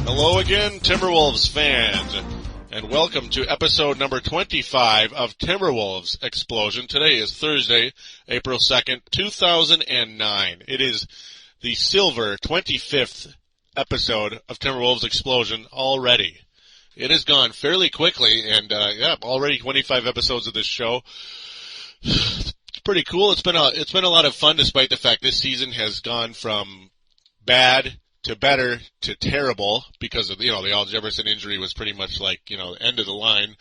Hello again, Timberwolves fans, and welcome to episode number 25 of Timberwolves Explosion. Today is Thursday, April 2nd, 2009. It is the silver 25th episode of Timberwolves Explosion already. It has gone fairly quickly, and already 25 episodes of this show. It's pretty cool. It's been a lot of fun, despite the fact this season has gone from bad to better to terrible because of, the Al Jefferson injury was pretty much like, end of the line.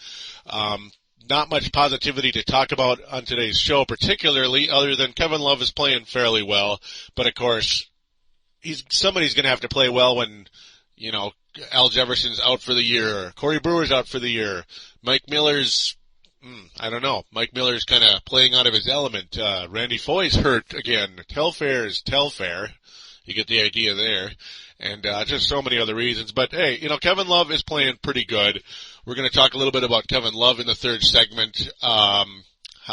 Not much positivity to talk about on today's show, particularly other than Kevin Love is playing fairly well. But of course, somebody's going to have to play well when, Al Jefferson's out for the year, or Corey Brewer's out for the year. Mike Miller's, I don't know. Mike Miller's kind of playing out of his element. Randy Foye's hurt again. Telfair is Telfair. You get the idea there. And just so many other reasons. But, hey, Kevin Love is playing pretty good. We're going to talk a little bit about Kevin Love in the third segment, how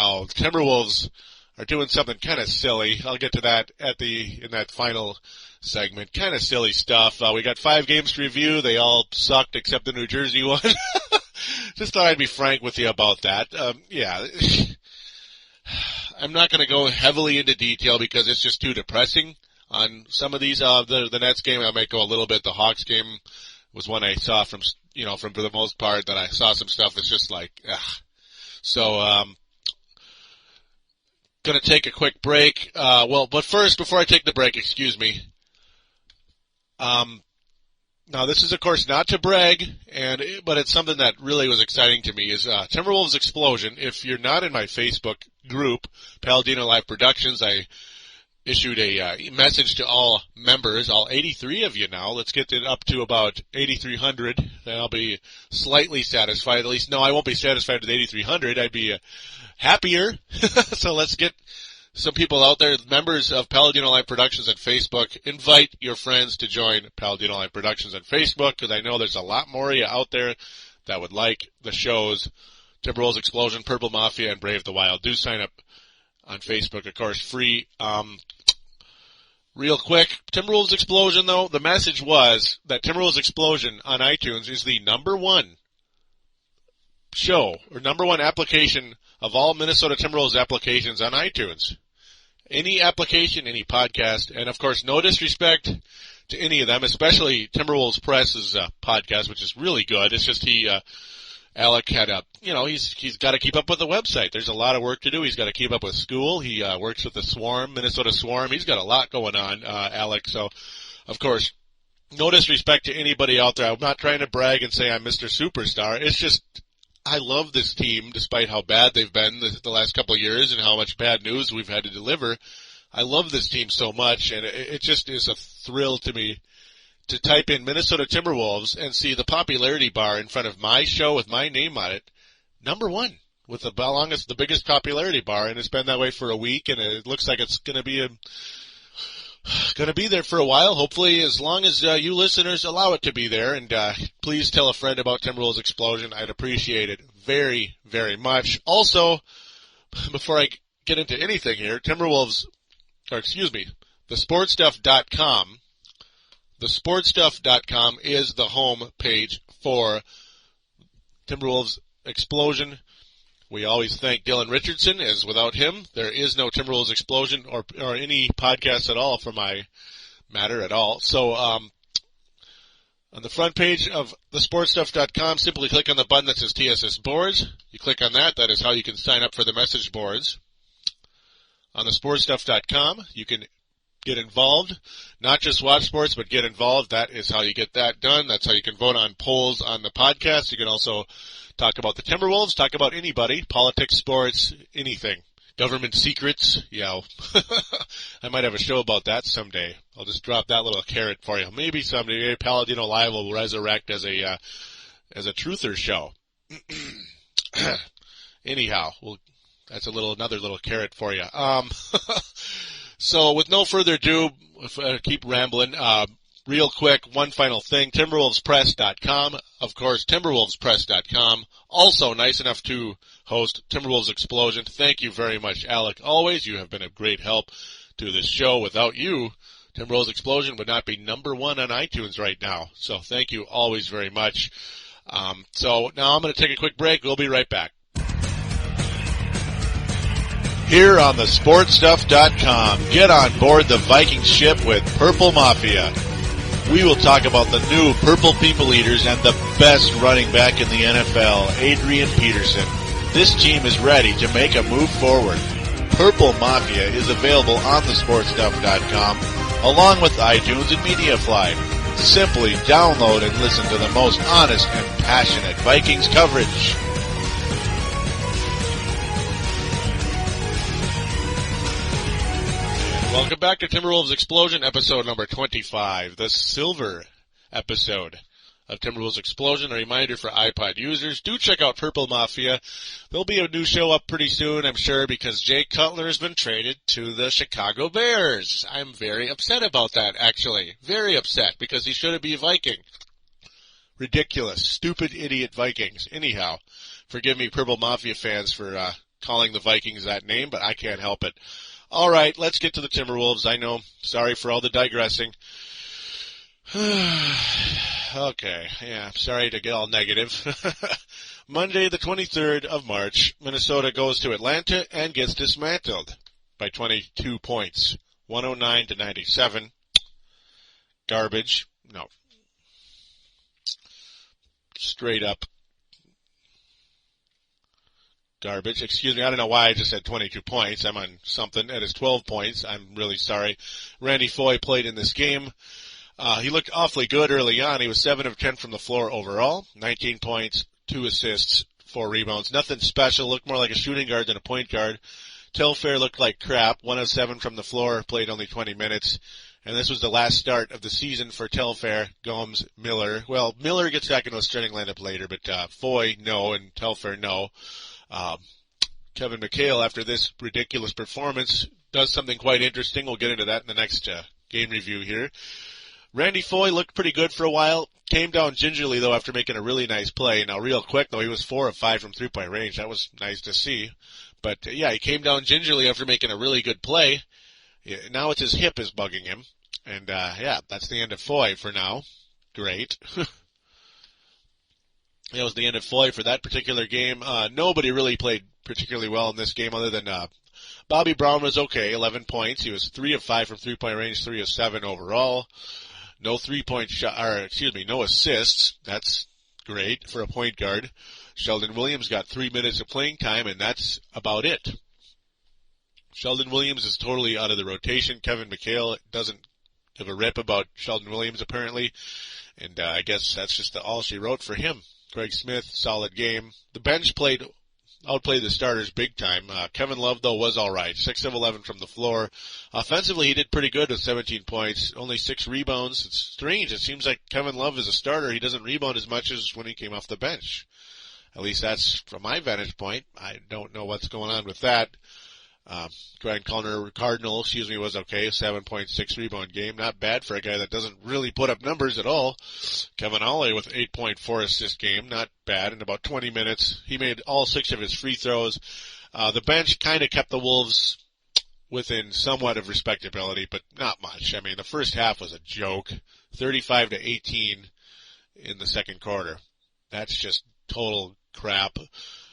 Timberwolves are doing something kind of silly. I'll get to that in that final segment. Kind of silly stuff. We got 5 games to review. They all sucked except the New Jersey one. Just thought I'd be frank with you about that. I'm not going to go heavily into detail because it's just too depressing. On some of these, the Nets game, I might go a little bit. The Hawks game was one I saw from for the most part that I saw some stuff. It's just like, ugh. So, gonna take a quick break. But first, before I take the break, excuse me. Now this is of course not to brag, but it's something that really was exciting to me is, Timberwolves Explosion. If you're not in my Facebook group, Paladino Live Productions, I issued a message to all members, all 83 of you now. Let's get it up to about 8,300. Then I'll be slightly satisfied. At least, no, I won't be satisfied with 8,300. I'd be happier. So let's get some people out there, members of Paladino Live Productions on Facebook. Invite your friends to join Paladino Live Productions on Facebook, because I know there's a lot more of you out there that would like the shows Timberwolves Explosion, Purple Mafia, and Brave the Wild. Do sign up on Facebook, of course, free. Real quick, Timberwolves Explosion, though, the message was that Timberwolves Explosion on iTunes is the number one show, or number one application of all Minnesota Timberwolves applications on iTunes. Any application, any podcast, and of course, no disrespect to any of them, especially Timberwolves Press's podcast, which is really good. It's just Alec had he's got to keep up with the website. There's a lot of work to do. He's got to keep up with school. He works with the Swarm, Minnesota Swarm. He's got a lot going on, Alec. So, of course, no disrespect to anybody out there. I'm not trying to brag and say I'm Mr. Superstar. It's just I love this team, despite how bad they've been the last couple of years and how much bad news we've had to deliver. I love this team so much, and it just is a thrill to me to type in Minnesota Timberwolves and see the popularity bar in front of my show with my name on it, number one, with the biggest popularity bar, and it's been that way for a week, and it looks like it's going to be there for a while, hopefully, as long as you listeners allow it to be there, and please tell a friend about Timberwolves Explosion. I'd appreciate it very, very much. Also, before I get into anything here, thesportstuff.com. TheSportStuff.com is the home page for Timberwolves Explosion. We always thank Dylan Richardson, as without him, there is no Timberwolves Explosion or any podcast at all for my matter at all. So, on the front page of TheSportStuff.com, simply click on the button that says TSS Boards. You click on that. That is how you can sign up for the message boards. On TheSportStuff.com, you can get involved, not just watch sports, but get involved. That is how you get that done. That's how you can vote on polls on the podcast. You can also talk about the Timberwolves, talk about anybody, politics, sports, anything. Government secrets, I might have a show about that someday. I'll just drop that little carrot for you. Maybe someday, maybe Paladino Live will resurrect as a truther show. Anyhow, that's another little carrot for you. So with no further ado, if I keep rambling, real quick, one final thing, TimberwolvesPress.com. Of course, TimberwolvesPress.com. Also nice enough to host Timberwolves Explosion. Thank you very much, Alec. Always, you have been a great help to this show. Without you, Timberwolves Explosion would not be number 1 on iTunes right now. So thank you always very much. So now I'm going to take a quick break. We'll be right back. Here on the sportstuff.com, get on board the Viking ship with Purple Mafia. We will talk about the new Purple People Eaters and the best running back in the NFL, Adrian Peterson. This team is ready to make a move forward. Purple Mafia is available on thesportstuff.com along with iTunes and MediaFly. Simply download and listen to the most honest and passionate Vikings coverage. Welcome back to Timberwolves Explosion, episode number 25, the silver episode of Timberwolves Explosion. A reminder for iPod users, do check out Purple Mafia. There'll be a new show up pretty soon, I'm sure, because Jay Cutler has been traded to the Chicago Bears. I'm very upset about that, actually. Very upset, because he shouldn't be a Viking. Ridiculous, stupid, idiot Vikings. Anyhow, forgive me, Purple Mafia fans, for calling the Vikings that name, but I can't help it. All right, let's get to the Timberwolves. I know, sorry for all the digressing. Okay, yeah, sorry to get all negative. Monday, the 23rd of March, Minnesota goes to Atlanta and gets dismantled by 22 points, 109-97. Garbage. No. Straight up garbage. Excuse me, I don't know why I just said 22 points. I'm on something. That is 12 points. I'm really sorry. Randy Foye played in this game. He looked awfully good early on. He was 7 of 10 from the floor overall. 19 points, 2 assists, 4 rebounds. Nothing special. Looked more like a shooting guard than a point guard. Telfair looked like crap. 1 of 7 from the floor. Played only 20 minutes. And this was the last start of the season for Telfair, Gomes, Miller. Well, Miller gets back into a starting lineup later, but Foye, no, and Telfair, no. Kevin McHale, after this ridiculous performance, does something quite interesting. We'll get into that in the next game review here. Randy Foye looked pretty good for a while. Came down gingerly, though, after making a really nice play. Now, real quick, though, he was 4 of 5 from three-point range. That was nice to see. But, yeah, he came down gingerly after making a really good play. Yeah, now it's his hip is bugging him. And, yeah, that's the end of Foye for now. Great. That was the end of Foye for that particular game. Nobody really played particularly well in this game other than Bobby Brown was okay, 11 points. He was 3 of 5 from three-point range, 3 of 7 overall. No three-point shot, no assists. That's great for a point guard. Sheldon Williams got 3 minutes of playing time, and that's about it. Sheldon Williams is totally out of the rotation. Kevin McHale doesn't give a rip about Sheldon Williams, apparently. And I guess that's just all she wrote for him. Craig Smith, solid game. The bench outplayed the starters big time. Kevin Love, though, was all right. 6 of 11 from the floor. Offensively, he did pretty good with 17 points, only 6 rebounds. It's strange. It seems like Kevin Love is a starter. He doesn't rebound as much as when he came off the bench. At least that's from my vantage point. I don't know what's going on with that. Grant Cardinal, was okay. 7.6 rebound game. Not bad for a guy that doesn't really put up numbers at all. Kevin Ollie with 8.4 assist game. Not bad. In about 20 minutes, he made all 6 of his free throws. The bench kind of kept the Wolves within somewhat of respectability, but not much. I mean, the first half was a joke. 35-18 in the second quarter. That's just total crap.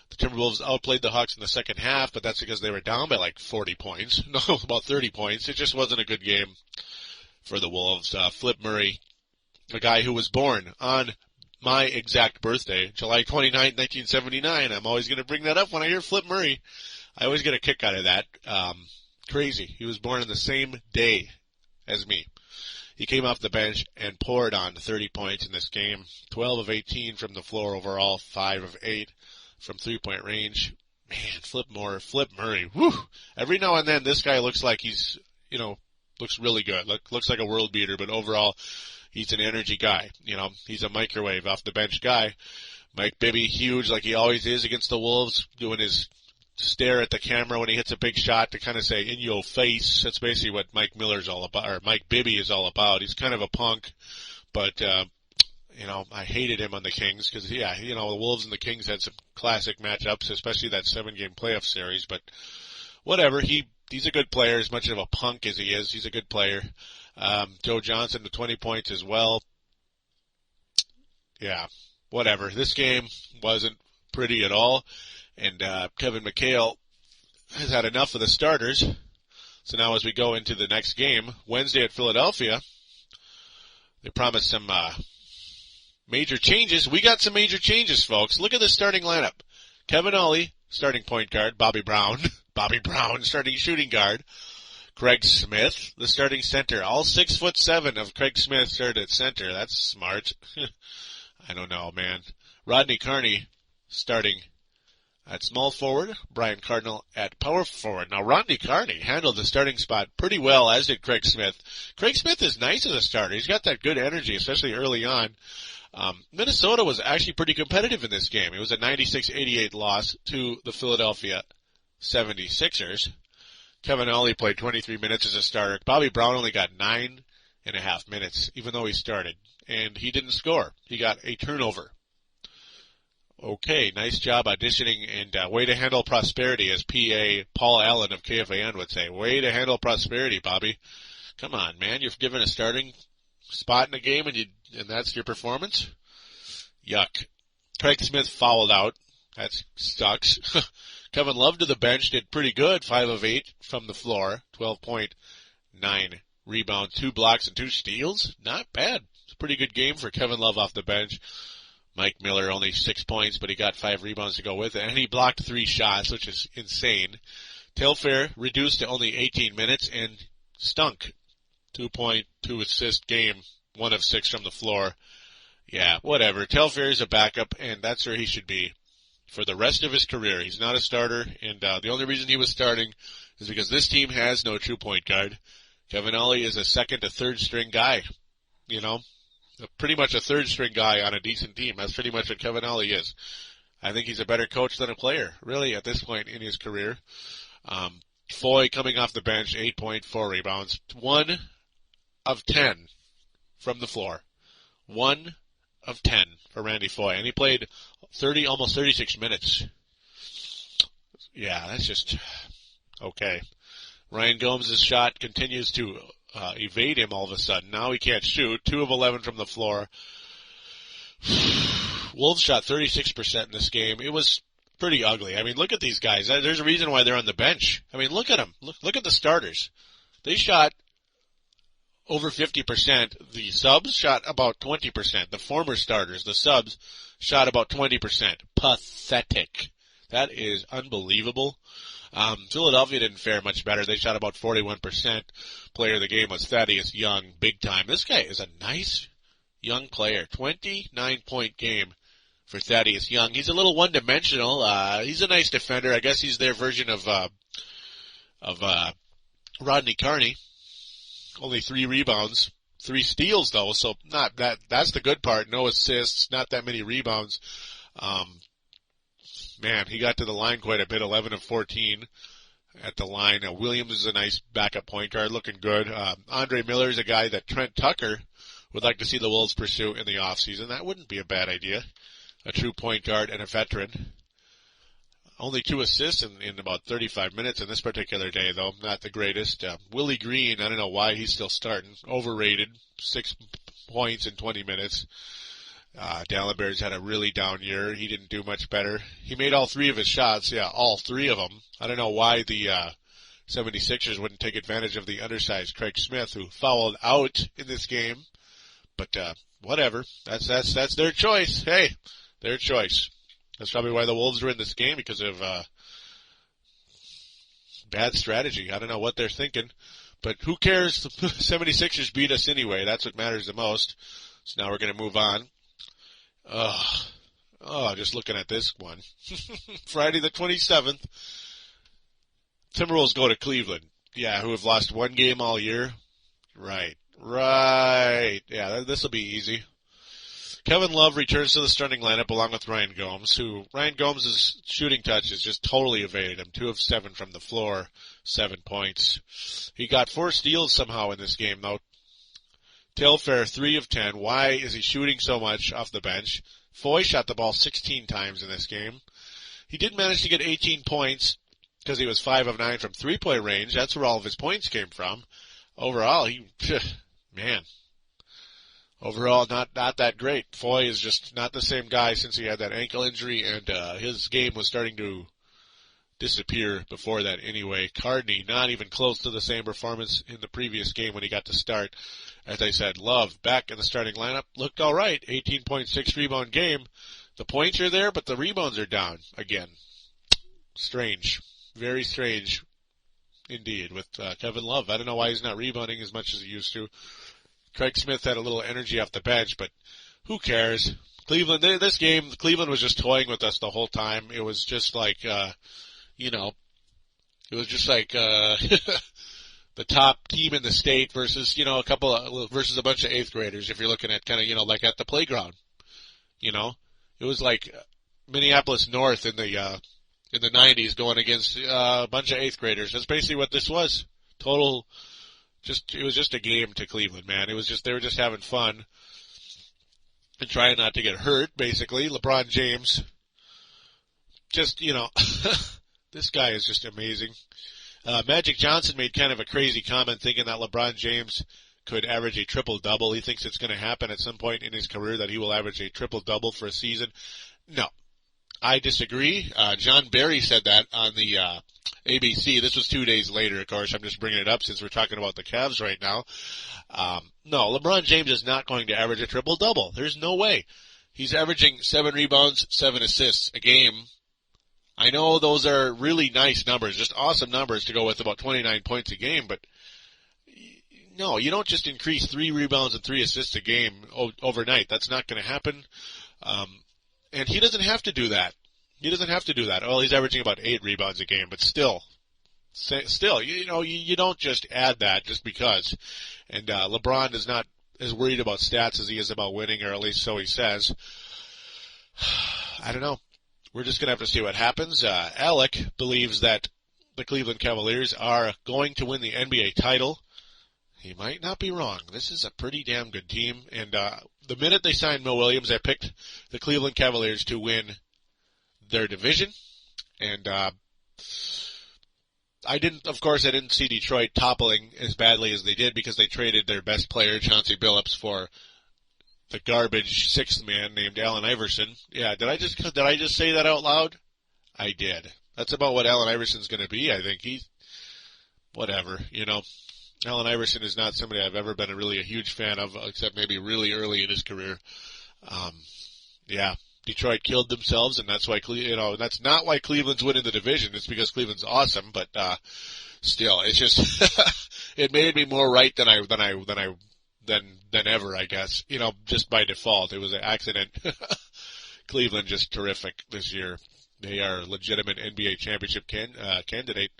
The Timberwolves outplayed the Hawks in the second half, but that's because they were down by like 40 points. No, about 30 points. It just wasn't a good game for the Wolves. Flip Murray, a guy who was born on my exact birthday, July 29, 1979. I'm always going to bring that up when I hear Flip Murray. I always get a kick out of that. Crazy. He was born on the same day as me. He came off the bench and poured on 30 points in this game. 12 of 18 from the floor overall, 5 of 8. From three-point range. Man, Flip Murray. Whew. Every now and then, this guy looks like he's, looks really good. Looks like a world beater, but overall, he's an energy guy. He's a microwave off the bench guy. Mike Bibby, huge like he always is against the Wolves, doing his stare at the camera when he hits a big shot to kind of say, in your face. That's basically what Mike Miller's all about, or Mike Bibby is all about. He's kind of a punk, but, I hated him on the Kings because, the Wolves and the Kings had some classic matchups, especially that 7-game playoff series. But whatever, he's a good player. As much of a punk as he is, he's a good player. Joe Johnson with 20 points as well. Yeah, whatever. This game wasn't pretty at all. And Kevin McHale has had enough of the starters. So now as we go into the next game, Wednesday at Philadelphia, they promised some major changes. We got some major changes, folks. Look at the starting lineup. Kevin Ollie, starting point guard. Bobby Brown, starting shooting guard. Craig Smith, the starting center. All 6'7" of Craig Smith started at center. That's smart. I don't know, man. Rodney Carney starting at small forward. Brian Cardinal at power forward. Now, Rodney Carney handled the starting spot pretty well, as did Craig Smith. Craig Smith is nice as a starter. He's got that good energy, especially early on. Minnesota was actually pretty competitive in this game. It was a 96-88 loss to the Philadelphia 76ers. Kevin Ollie played 23 minutes as a starter. Bobby Brown only got 9.5 minutes, even though he started. And he didn't score. He got a turnover. Okay, nice job auditioning, and way to handle prosperity, as PA Paul Allen of KFAN would say. Way to handle prosperity, Bobby. Come on, man. You're given a starting spot in the game, and that's your performance? Yuck. Craig Smith fouled out. That sucks. Kevin Love to the bench did pretty good, 5 of 8 from the floor, 12.9 rebounds, 2 blocks, and 2 steals. Not bad. It's a pretty good game for Kevin Love off the bench. Mike Miller only 6 points, but he got 5 rebounds to go with it, and he blocked 3 shots, which is insane. Telfair reduced to only 18 minutes and stunk. 2.2 assist game, 1 of 6 from the floor. Yeah, whatever. Telfair is a backup, and that's where he should be for the rest of his career. He's not a starter, and the only reason he was starting is because this team has no true point guard. Kevin Ollie is a second to third string guy, you know, pretty much a third string guy on a decent team. That's pretty much what Kevin Ollie is. I think he's a better coach than a player, really, at this point in his career. Foy coming off the bench, 8.4 rebounds, 1 of 10 from the floor. 1 of 10 for Randy Foy, and he played almost 36 minutes. Yeah, that's just okay. Ryan Gomes' shot continues to evade him all of a sudden. Now he can't shoot. 2 of 11 from the floor. Wolves shot 36% in this game. It was pretty ugly. I mean, look at these guys. There's a reason why they're on the bench. I mean, look at them. Look at the starters. They shot over 50%. The subs shot about 20%. The former starters, the subs, shot about 20%. Pathetic. That is unbelievable. Philadelphia didn't fare much better. They shot about 41%. Player of the game was Thaddeus Young, big time. This guy is a nice young player. 29-point game for Thaddeus Young. He's a little one-dimensional. He's a nice defender. I guess he's their version of Rodney Carney. Only 3 rebounds, 3 steals though, so not that. That's the good part. No assists, not that many rebounds. Man, he got to the line quite a bit. 11 of 14 at the line. Williams is a nice backup point guard, looking good. Andre Miller is a guy that Trent Tucker would like to see the Wolves pursue in the offseason. That wouldn't be a bad idea. A true point guard and a veteran. Only 2 assists in about 35 minutes in this particular day, though. Not the greatest. Willie Green, I don't know why he's still starting. Overrated. 6 points in 20 minutes. Dallenberg's had a really down year. He didn't do much better. He made all 3 of his shots. Yeah, all 3 of them. I don't know why the 76ers wouldn't take advantage of the undersized Craig Smith, who fouled out in this game. But whatever. That's their choice. Hey, their choice. That's probably why the Wolves were in this game, because of bad strategy. I don't know what they're thinking, but who cares? The 76ers beat us anyway. That's what matters the most. So now we're going to move on. Just looking at this one. Friday the 27th, Timberwolves go to Cleveland. Yeah, who have lost 1 game all year. Right. Yeah, this will be easy. Kevin Love returns to the starting lineup along with Ryan Gomes, Ryan Gomes' shooting touch has just totally evaded him. 2 of 7 from the floor, 7 points. He got 4 steals somehow in this game, though. Telfair, 3 of 10. Why is he shooting so much off the bench? Foy shot the ball 16 times in this game. He did manage to get 18 points because he was 5 of 9 from 3-point range. That's where all of his points came from. Overall, he man, overall not that great. Foy is just not the same guy since he had that ankle injury, and his game was starting to disappear before that anyway. Cardney, not even close to the same performance in the previous game when he got to start. As I said, Love back in the starting lineup, looked all right. 18.6 rebound game. The points are there, but the rebounds are down again. Strange. Very strange indeed with Kevin Love. I don't know why he's not rebounding as much as he used to. Craig Smith had a little energy off the bench, but who cares? Cleveland, this game, Cleveland was just toying with us the whole time. It was just like, it was just like, the top team in the state versus, versus a bunch of 8th graders if you're looking at kind of, like at the playground. It was like Minneapolis North in the 90s going against a bunch of 8th graders. That's basically what this was. It was just a game to Cleveland, man. They were just having fun and trying not to get hurt, basically. LeBron James, this guy is just amazing. Magic Johnson made kind of a crazy comment thinking that LeBron James could average a triple-double. He thinks it's going to happen at some point in his career that he will average a triple-double for a season. No, I disagree. John Barry said that on the ABC. This was 2 days later, of course. I'm just bringing it up since we're talking about the Cavs right now. No, LeBron James is not going to average a triple-double. There's no way. He's averaging 7 rebounds, 7 assists a game. I know those are really nice numbers, just awesome numbers to go with about 29 points a game, but no, you don't just increase 3 rebounds and 3 assists a game overnight. That's not going to happen. And he doesn't have to do that. Well, he's averaging about 8 rebounds a game, but still, you don't just add that just because. And LeBron is not as worried about stats as he is about winning, or at least so he says. I don't know. We're just going to have to see what happens. Alec believes that the Cleveland Cavaliers are going to win the NBA title. He might not be wrong. This is a pretty damn good team. And the minute they signed Mo Williams, I picked the Cleveland Cavaliers to win their division. And I didn't see Detroit toppling as badly as they did because they traded their best player, Chauncey Billups, for the garbage 6th man named Allen Iverson. Yeah, did I just say that out loud? I did. That's about what Allen Iverson's going to be. I think whatever, Allen Iverson is not somebody I've ever been really a huge fan of, except maybe really early in his career. Detroit killed themselves, and that's why that's not why Cleveland's winning the division. It's because Cleveland's awesome, but still, it's just it made me more right than ever, I guess. Just by default, it was an accident. Cleveland just terrific this year. They are a legitimate NBA championship candidate.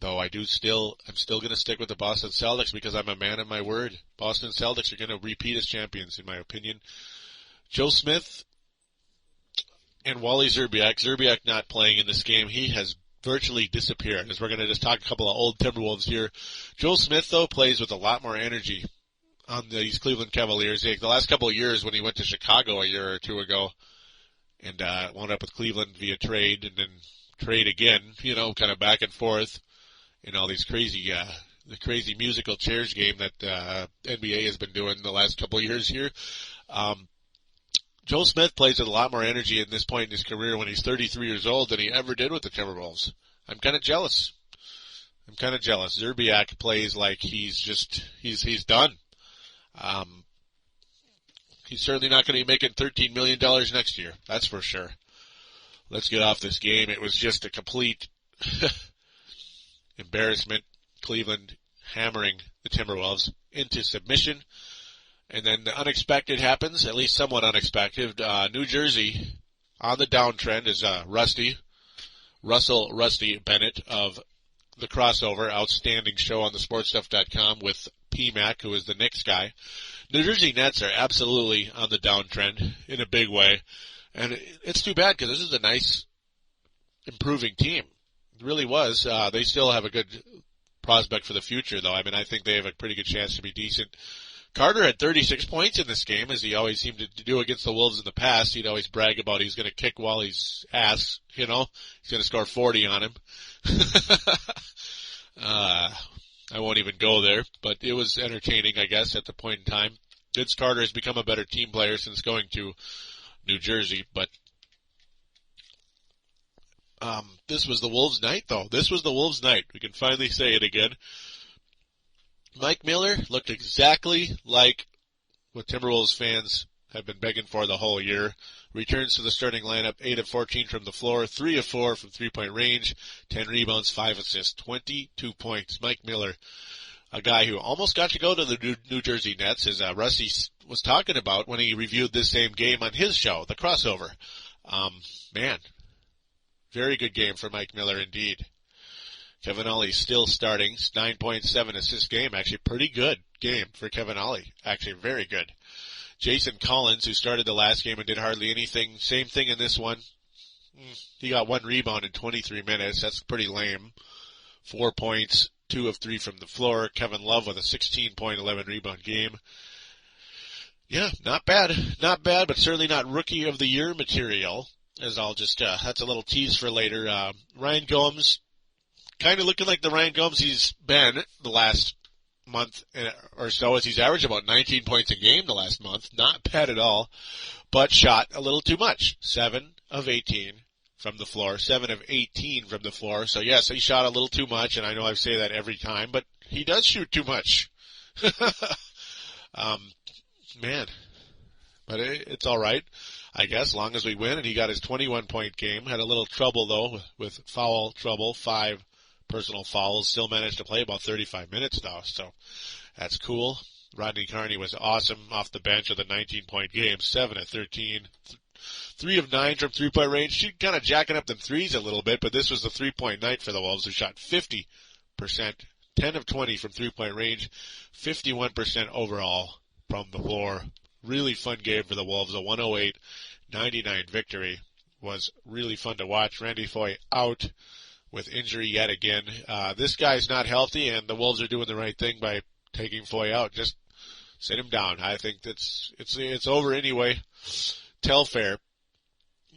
Though I'm still going to stick with the Boston Celtics because I'm a man of my word. Boston Celtics are going to repeat as champions, in my opinion. Joe Smith and Wally Szczerbiak. Szczerbiak not playing in this game. He has virtually disappeared, as we're going to just talk a couple of old Timberwolves here. Joe Smith, though, plays with a lot more energy on these Cleveland Cavaliers. The last couple of years when he went to Chicago a year or two ago and wound up with Cleveland via trade and then trade again, kind of back and forth. All these the crazy musical chairs game that NBA has been doing the last couple of years here. Joe Smith plays with a lot more energy at this point in his career when he's 33 years old than he ever did with the Timberwolves. I'm kind of jealous. Szczerbiak plays like he's done. He's certainly not going to be making $13 million next year. That's for sure. Let's get off this game. It was just a complete embarrassment. Cleveland hammering the Timberwolves into submission. And then the unexpected happens, at least somewhat unexpected. New Jersey on the downtrend is Rusty Bennett of The Crossover, outstanding show on thesportstuff.com with PMAC, who is the Knicks guy. New Jersey Nets are absolutely on the downtrend in a big way. And it's too bad because this is a nice, improving team. It really was. They still have a good prospect for the future, though. I think they have a pretty good chance to be decent. Carter had 36 points in this game, as he always seemed to do against the Wolves in the past. He'd always brag about he's going to kick Wally's ass, He's going to score 40 on him. I won't even go there, but it was entertaining, I guess, at the point in time. Vince Carter has become a better team player since going to New Jersey, but this was the Wolves' night, though. This was the Wolves' night. We can finally say it again. Mike Miller looked exactly like what Timberwolves fans have been begging for the whole year. Returns to the starting lineup, 8 of 14 from the floor, 3 of 4 from three-point range, 10 rebounds, 5 assists, 22 points. Mike Miller, a guy who almost got to go to the New Jersey Nets, as Rusty was talking about when he reviewed this same game on his show, The Crossover. Man, very good game for Mike Miller indeed. Kevin Ollie still starting, 9.7 assist game, actually pretty good game for Kevin Ollie, actually very good. Jason Collins, who started the last game and did hardly anything, same thing in this one. He got 1 rebound in 23 minutes. That's pretty lame. 4 points, 2 of 3 from the floor. Kevin Love with a 16-point, 11 rebound game. Yeah, not bad. Not bad, but certainly not rookie of the year material. As I'll just, that's a little tease for later. Ryan Gomes, kind of looking like the Ryan Gomes he's been the last month or so, as he's averaged about 19 points a game the last month. Not bad at all, but shot a little too much. 7 of 18 from the floor, 7 of 18 from the floor. So yes, he shot a little too much, and I know I say that every time, but he does shoot too much. Man, but it's all right, I guess, as long as we win. And he got his 21-point game. Had a little trouble though with foul trouble, 5 personal fouls. Still managed to play about 35 minutes though, so that's cool. Rodney Carney was awesome off the bench with a 19-point game, 7 of 13, 3 of 9 from three-point range. She kind of jacking up them threes a little bit, but this was the three-point night for the Wolves, who shot 50%, 10 of 20 from three-point range, 51% overall from the floor. Really fun game for the Wolves. A 108-99 victory was really fun to watch. Randy Foye out with injury yet again. This guy's not healthy, and the Wolves are doing the right thing by taking Foye out. Just sit him down. I think it's over anyway. Telfair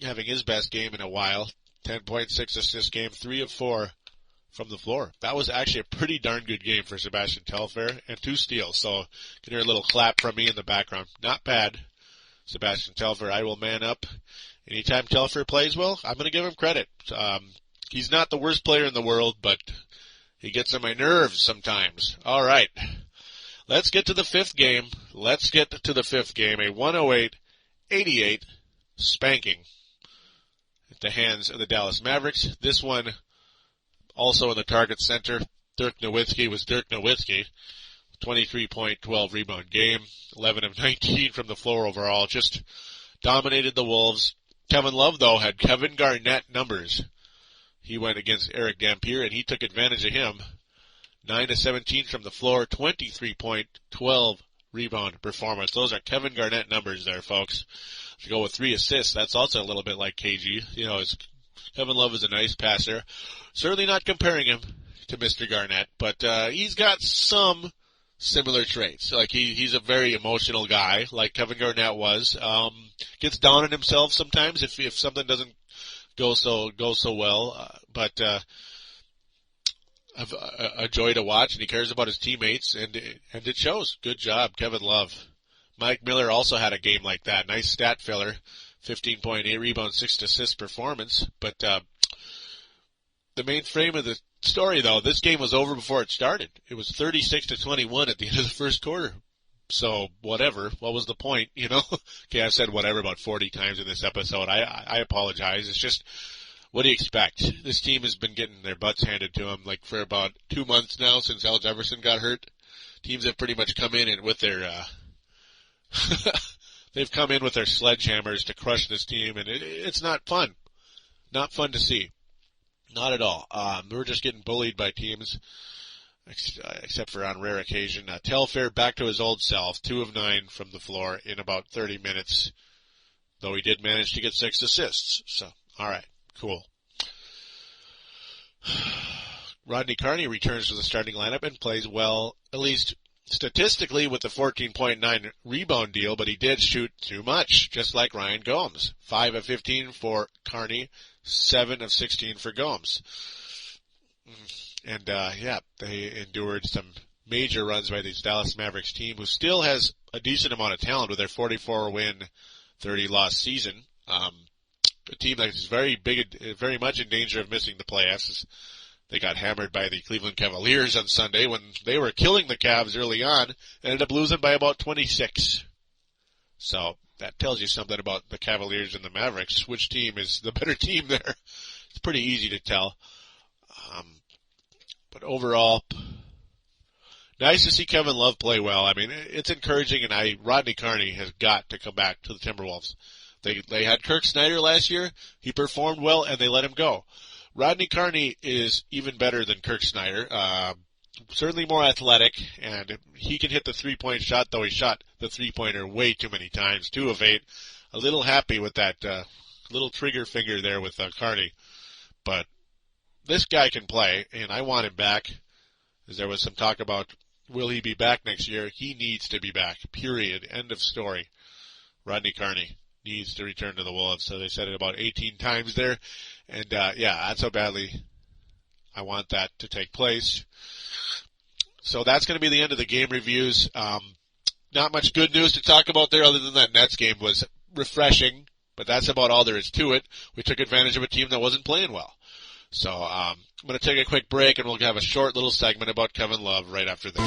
having his best game in a while. 10.6 assist game, 3 of 4 from the floor. That was actually a pretty darn good game for Sebastian Telfair, and 2 steals. So you can hear a little clap from me in the background. Not bad, Sebastian Telfair. I will man up. Anytime Telfair plays well, I'm going to give him credit. He's not the worst player in the world, but he gets on my nerves sometimes. All right. Let's get to the 5th game. A 108-88 spanking at the hands of the Dallas Mavericks. This one also in the target center. Dirk Nowitzki was Dirk Nowitzki. 23-point, 12-rebound game. 11 of 19 from the floor overall. Just dominated the Wolves. Kevin Love, though, had Kevin Garnett numbers. He went against Eric Dampier, and he took advantage of him. 9 of 17 from the floor. 23-point, 12-rebound performance. Those are Kevin Garnett numbers there, folks. To go with 3 assists, that's also a little bit like KG. You know, Kevin Love is a nice passer. Certainly not comparing him to Mr. Garnett, but he's got some similar traits. Like he's a very emotional guy, like Kevin Garnett was. Gets down on himself sometimes if something doesn't go so well. But a joy to watch, and he cares about his teammates, and it shows. Good job, Kevin Love. Mike Miller also had a game like that. Nice stat filler. 15.8 rebounds, 6 assist performance. But the main frame of the story, though, this game was over before it started. It was 36-21 at the end of the first quarter. So, whatever. What was the point, you know? Okay, I've said whatever about 40 times in this episode. I apologize. It's just, what do you expect? This team has been getting their butts handed to them, like, for about 2 months now since Al Jefferson got hurt. Teams have pretty much come in and with their, they've come in with their sledgehammers to crush this team, and it's not fun. Not fun to see. Not at all. We're just getting bullied by teams, except for on rare occasion. Telfair back to his old self, 2 of 9 from the floor in about 30 minutes, though he did manage to get 6 assists. So, all right, cool. Rodney Carney returns to the starting lineup and plays well, at least statistically, with the 14.9 rebound deal, but he did shoot too much, just like Ryan Gomes. 5 of 15 for Carney, 7 of 16 for Gomes. And, they endured some major runs by this Dallas Mavericks team, who still has a decent amount of talent with their 44-win, 30-loss season. A team that is very much in danger of missing the playoffs. They got hammered by the Cleveland Cavaliers on Sunday when they were killing the Cavs early on, and ended up losing by about 26. So that tells you something about the Cavaliers and the Mavericks. Which team is the better team there? It's pretty easy to tell. But overall, nice to see Kevin Love play well. I mean, it's encouraging, and Rodney Carney has got to come back to the Timberwolves. They had Kirk Snyder last year. He performed well, and they let him go. Rodney Carney is even better than Kirk Snyder. Certainly more athletic, and he can hit the three-point shot, though he shot the three-pointer way too many times, 2 of 8. A little happy with that little trigger finger there with Carney. But this guy can play, and I want him back. As there was some talk about, will he be back next year? He needs to be back, period. End of story. Rodney Carney needs to return to the Wolves. So they said it about 18 times there. And, that's how badly I want that to take place. So that's going to be the end of the game reviews. Not much good news to talk about there other than that Nets game was refreshing, but that's about all there is to it. We took advantage of a team that wasn't playing well. So I'm going to take a quick break, and we'll have a short little segment about Kevin Love right after this.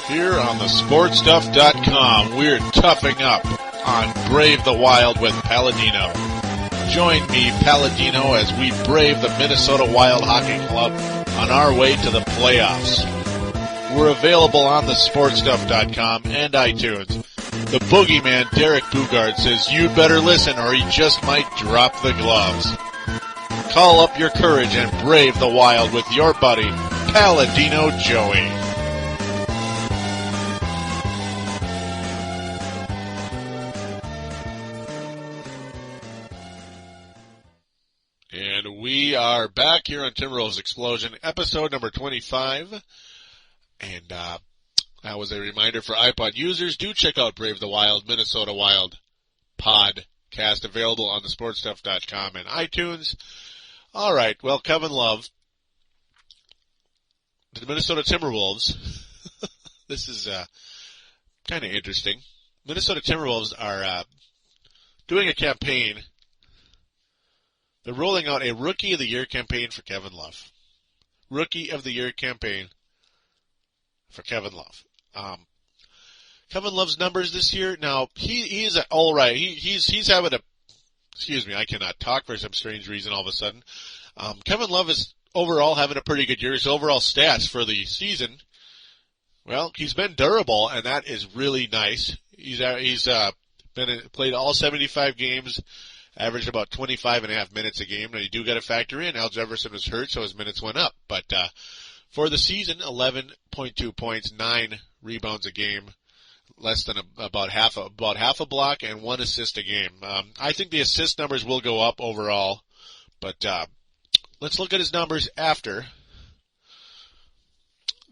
Here on the sportstuff.com, we're toughing up on Brave the Wild with Paladino. Join me, Paladino, as we brave the Minnesota Wild Hockey Club on our way to the playoffs. We're available on the sportstuff.com and iTunes. The boogeyman, Derek Bugard, says you'd better listen or he just might drop the gloves. Call up your courage and brave the Wild with your buddy, Paladino Joey. And we are back here on Timberwolves Explosion, episode number 25. And that was a reminder for iPod users. Do check out Brave the Wild, Minnesota Wild podcast, available on the sportstuff.com and iTunes. All right, well, Kevin Love, the Minnesota Timberwolves. This is kind of interesting. Minnesota Timberwolves are doing a campaign. They're rolling out a Rookie of the Year campaign for Kevin Love. Rookie of the Year campaign for Kevin Love. Kevin Love's numbers this year, now, he's all right. He's having a, excuse me, I cannot talk for some strange reason all of a sudden. Kevin Love is overall having a pretty good year. His overall stats for the season, well, he's been durable, and that is really nice. He's played all 75 games, averaged about 25.5 minutes a game. Now, you do got to factor in Al Jefferson was hurt, so his minutes went up. But for the season, 11.2 points, 9 rebounds a game, less than about half a block, and 1 assist a game. I think the assist numbers will go up overall, but let's look at his numbers after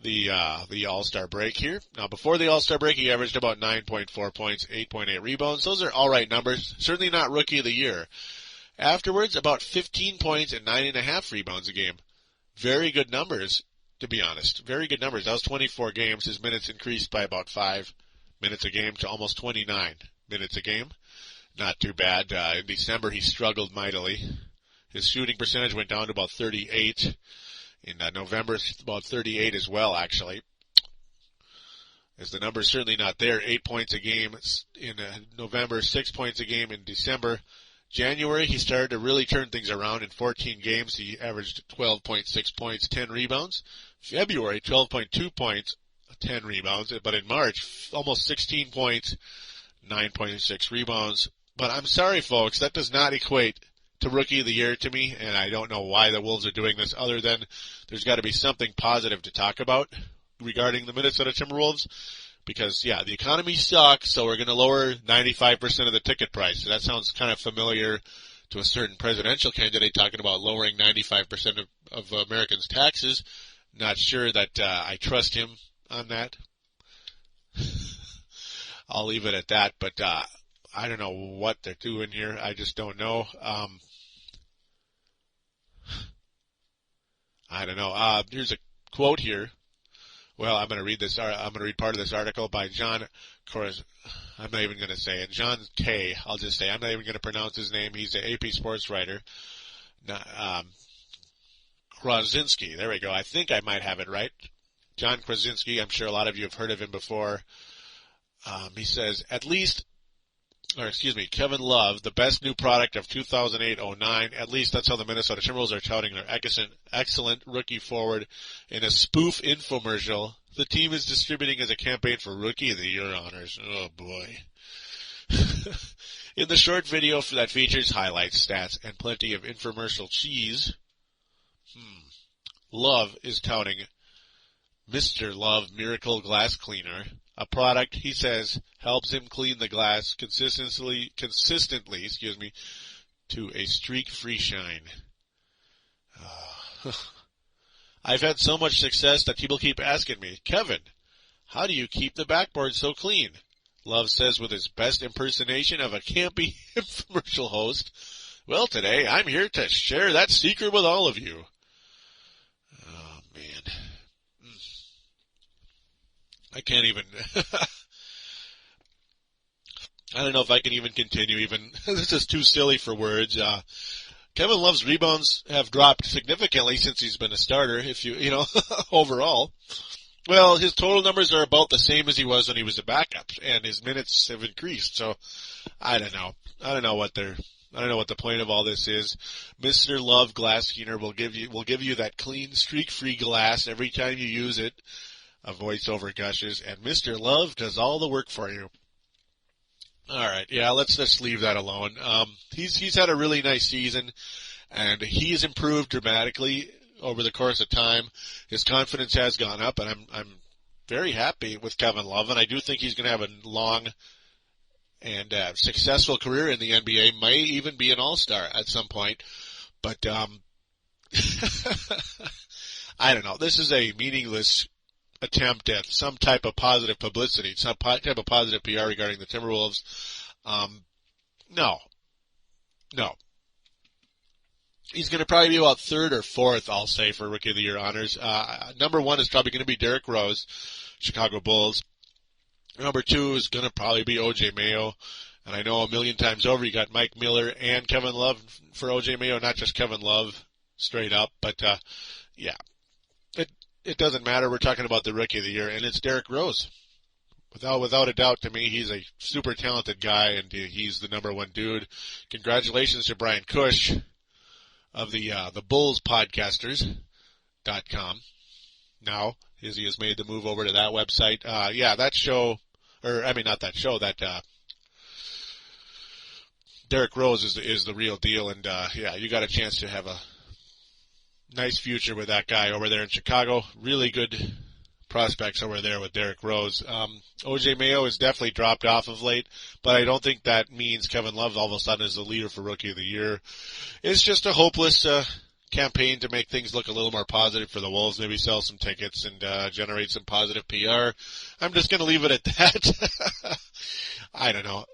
the All-Star break here. Now, before the All-Star break, he averaged about 9.4 points, 8.8 rebounds. Those are all right numbers. Certainly not Rookie of the Year. Afterwards, about 15 points and 9.5 rebounds a game. Very good numbers, to be honest. Very good numbers. That was 24 games. His minutes increased by about 5 minutes a game to almost 29 minutes a game. Not too bad. In December, he struggled mightily. His shooting percentage went down to about 38. In November, about 38 as well, actually. As the number's certainly not there. 8 points a game in November, 6 points a game in December. January, he started to really turn things around. In 14 games, he averaged 12.6 points, 10 rebounds. February, 12.2 points, 10 rebounds. But in March, almost 16 points, 9.6 rebounds. But I'm sorry, folks, that does not equate to Rookie of the Year to me, and I don't know why the Wolves are doing this other than there's got to be something positive to talk about regarding the Minnesota Timberwolves because, yeah, the economy sucks, so we're going to lower 95% of the ticket price. So that sounds kind of familiar to a certain presidential candidate talking about lowering 95% of Americans' taxes. Not sure that I trust him on that. I'll leave it at that, but I don't know what they're doing here. I just don't know. I don't know. Here's a quote here. Well, I'm going to read this. I'm going to read part of this article by John. I'm not even going to say it. John K. I'll just say. I'm not even going to pronounce his name. He's an AP sports writer. Krasinski. There we go. I think I might have it right. John Krasinski. I'm sure a lot of you have heard of him before. He says, Kevin Love, the best new product of 2008-09. At least that's how the Minnesota Timberwolves are touting their excellent rookie forward in a spoof infomercial the team is distributing as a campaign for Rookie of the Year honors. Oh, boy. In the short video that features highlights, stats, and plenty of infomercial cheese, Love is touting Mr. Love Miracle Glass Cleaner, a product, he says, helps him clean the glass consistently, to a streak-free shine. I've had so much success that people keep asking me, Kevin, how do you keep the backboard so clean? Love says with his best impersonation of a campy infomercial host. Well, today I'm here to share that secret with all of you. Oh, man. I can't even, I don't know if I can even continue even. This is too silly for words. Kevin Love's rebounds have dropped significantly since he's been a starter, overall. Well, his total numbers are about the same as he was when he was a backup, and his minutes have increased, so I don't know. I don't know what the point of all this is. Mr. Love Glass Cleaner will give you that clean, streak-free glass every time you use it. A voiceover gushes, and Mr. Love does all the work for you. All right, yeah, let's just leave that alone. He's had a really nice season, and he's improved dramatically over the course of time. His confidence has gone up, and I'm very happy with Kevin Love, and I do think he's going to have a long and successful career in the NBA. May even be an all-star at some point, but I don't know. This is a meaningless attempt at some type of positive publicity, some type of positive PR regarding the Timberwolves. No. He's going to probably be about third or fourth, I'll say, for Rookie of the Year honors. Number one is probably going to be Derrick Rose, Chicago Bulls. Number two is going to probably be O.J. Mayo. And I know a million times over you got Mike Miller and Kevin Love for O.J. Mayo, not just Kevin Love straight up. But, yeah. It doesn't matter. We're talking about the Rookie of the Year, and it's Derrick Rose. Without a doubt, to me, he's a super talented guy, and he's the number one dude. Congratulations to Brian Cush of the Bulls Podcasters.com. Now, he has made the move over to that website. Derrick Rose is the real deal, and you got a chance to have a nice future with that guy over there in Chicago. Really good prospects over there with Derrick Rose. O.J. Mayo has definitely dropped off of late, but I don't think that means Kevin Love all of a sudden is the leader for Rookie of the Year. It's just a hopeless campaign to make things look a little more positive for the Wolves, maybe sell some tickets and generate some positive PR. I'm just going to leave it at that. I don't know.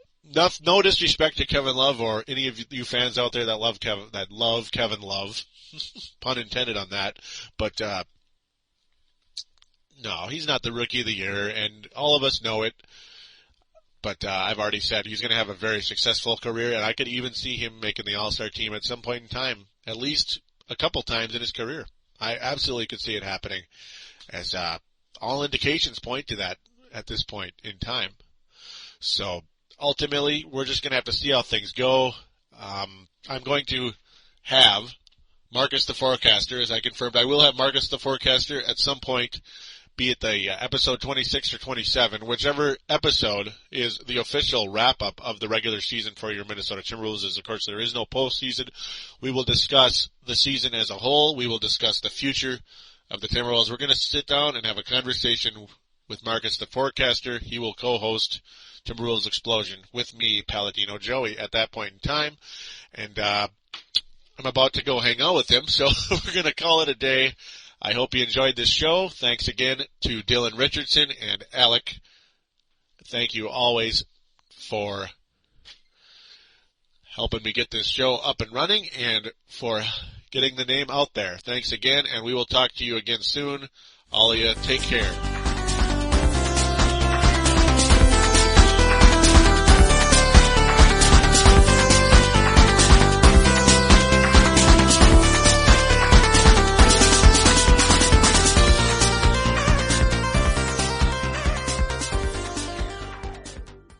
No disrespect to Kevin Love or any of you fans out there that love Kevin Love. Pun intended on that. But, no, he's not the Rookie of the Year, and all of us know it. But I've already said he's going to have a very successful career, and I could even see him making the All-Star team at some point in time, at least a couple times in his career. I absolutely could see it happening, as all indications point to that at this point in time. So, ultimately, we're just going to have to see how things go. I'm going to have Marcus the Forecaster, as I confirmed. I will have Marcus the Forecaster at some point, be it the episode 26 or 27, whichever episode is the official wrap-up of the regular season for your Minnesota Timberwolves. As, of course, there is no postseason. We will discuss the season as a whole. We will discuss the future of the Timberwolves. We're going to sit down and have a conversation with Marcus the Forecaster. He will co-host Timberwolves Explosion with me, Paladino Joey, at that point in time. And I'm about to go hang out with him, so we're going to call it a day. I hope you enjoyed this show. Thanks again to Dylan Richardson and Alec. Thank you always for helping me get this show up and running and for getting the name out there. Thanks again, and we will talk to you again soon. All of you, take care.